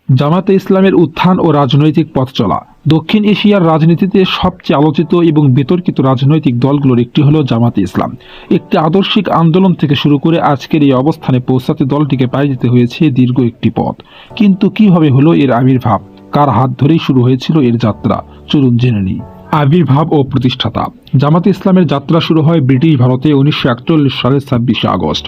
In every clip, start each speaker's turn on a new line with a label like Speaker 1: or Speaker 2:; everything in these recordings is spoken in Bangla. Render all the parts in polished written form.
Speaker 1: জামাতে ইসলামের উত্থান ও রাজনৈতিক পথ চলা। দক্ষিণ এশিয়ার রাজনীতিতে সবচেয়ে আলোচিত এবং বিতর্কিত রাজনৈতিক দলগুলোর একটি হলো জামাতে ইসলাম। একটি আদর্শিক আন্দোলন থেকে শুরু করে আজকের এই অবস্থানে পৌঁছাতে দলটিকে পাড়ি দিতে হয়েছে দীর্ঘ একটি পথ। কিন্তু কিভাবে হলো এর আবির্ভাব, কার হাত ধরেই শুরু হয়েছিল এর যাত্রা, চলুন জেনে নিই। আবির্ভাব ও প্রতিষ্ঠাতা। জামাতে ইসলামের যাত্রা শুরু হয় ব্রিটিশ ভারতে 1941 সালের 26 আগস্ট।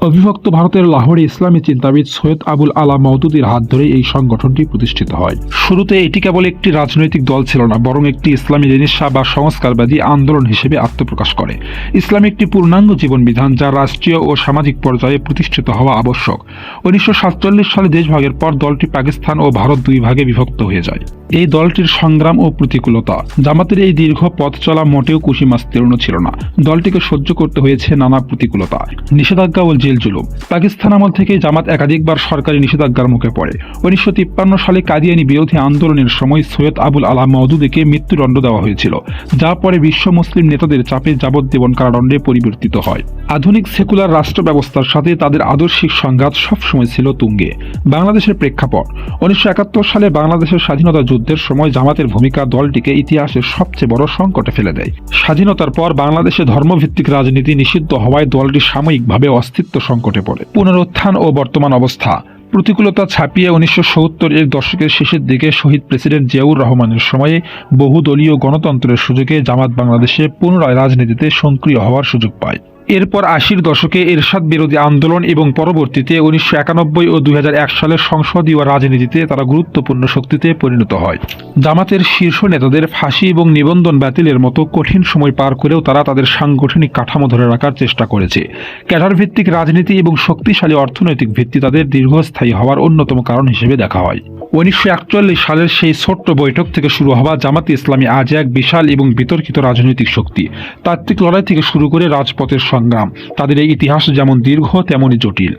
Speaker 1: অবিভক্ত ভারতের লাহোরে ইসলামী চিন্তাবিদ সৈয়দ আবুল আলা মওদুদীর হাত ধরে এই সংগঠনটি প্রতিষ্ঠিত হয়। শুরুতে এটি কেবল একটি রাজনৈতিক দল ছিল না, বরং একটি ইসলামী রেনেসাঁ বা সংস্কারবাদী আন্দোলন হিসেবে আত্মপ্রকাশ করে। ইসলাম একটি পূর্ণাঙ্গ জীবন বিধান যা রাষ্ট্রীয় ও সামাজিক পর্যায়ে প্রতিষ্ঠিত হওয়া আবশ্যক। 1947 সালে দেশভাগের পর দলটি পাকিস্তান ও ভারত দুই ভাগে বিভক্ত হয়ে যায়। এই দলটির সংগ্রাম ও প্রতিকূলতা। জামাতের এই দীর্ঘ পথ চলা মোটেও কুশিমাস্তীর্ণ ছিল না। দলটিকে সহ্য করতে হয়েছে নানা প্রতিকূলতা, নিষেধাজ্ঞা ও জেল জুলুম। পাকিস্তান আমল থেকে জামাত একাধিকবার সরকারি নিষেধাজ্ঞার মুখে পড়ে। 1953 সালে কাদিয়ানী বিরোধী আন্দোলনের সময় সৈয়দ আবুল আলা মওদুদীকে মৃত্যুদণ্ড দেওয়া হয়েছিল, যা পরে বিশ্ব মুসলিম নেতাদের চাপে যাবজ্জীবন কারাদণ্ডে পরিবর্তিত হয়। আধুনিক সেকুলার রাষ্ট্র ব্যবস্থার সাথে তাদের আদর্শিক সংঘাত সবসময় ছিল তুঙ্গে। বাংলাদেশের প্রেক্ষাপট। 1971 সালে বাংলাদেশের স্বাধীনতা যুদ্ধের সময় জামাতের ভূমিকা দলটিকে ইতিহাসের সবচেয়ে বড় সংকটে ফেলে দেয়। স্বাধীনতার পর বাংলাদেশে ধর্মভিত্তিক রাজনীতি নিষিদ্ধ হওয়ায় দলটি সাময়িকভাবে অস্তিত্ব সংকটে পড়ে। পুনরুত্থান ও বর্তমান অবস্থা। প্রতিকূলতা ছাপিয়ে 1970-এর দশকের শেষের দিকে শহীদ প্রেসিডেন্ট জিয়াউর রহমানের সময়ে বহুদলীয় গণতন্ত্রের সুযোগে জামাত বাংলাদেশে পুনরায় রাজনীতিতে সক্রিয় হওয়ার সুযোগ পায়। এরপর 80-র দশকে এরশাদ বিরোধী আন্দোলন এবং পরবর্তীতে 1991 ও 2001 সালের সংসদীয় রাজনীতিতে তারা গুরুত্বপূর্ণ শক্তিতে পরিণত হয়। জামাতের শীর্ষ নেতাদের ফাঁসি এবং নিবন্ধন বাতিলের মতো কঠিন সময় পার করেও তারা তাদের সাংগঠনিক কাঠামো ধরে রাখার চেষ্টা করেছে। ক্যাডার ভিত্তিক রাজনীতি এবং শক্তিশালী অর্থনৈতিক ভিত্তি তাদের দীর্ঘস্থায়ী হওয়ার অন্যতম কারণ হিসেবে দেখা হয়। 1941 সালের সেই ছোট্ট বৈঠক থেকে শুরু হওয়া জামাতে ইসলামী আজ এক বিশাল এবং বিতর্কিত রাজনৈতিক শক্তি। তাত্ত্বিক লড়াই থেকে শুরু করে রাজপথের সংগ্রাম, তাদের এই ইতিহাস যেমন দীর্ঘ তেমনই জটিল।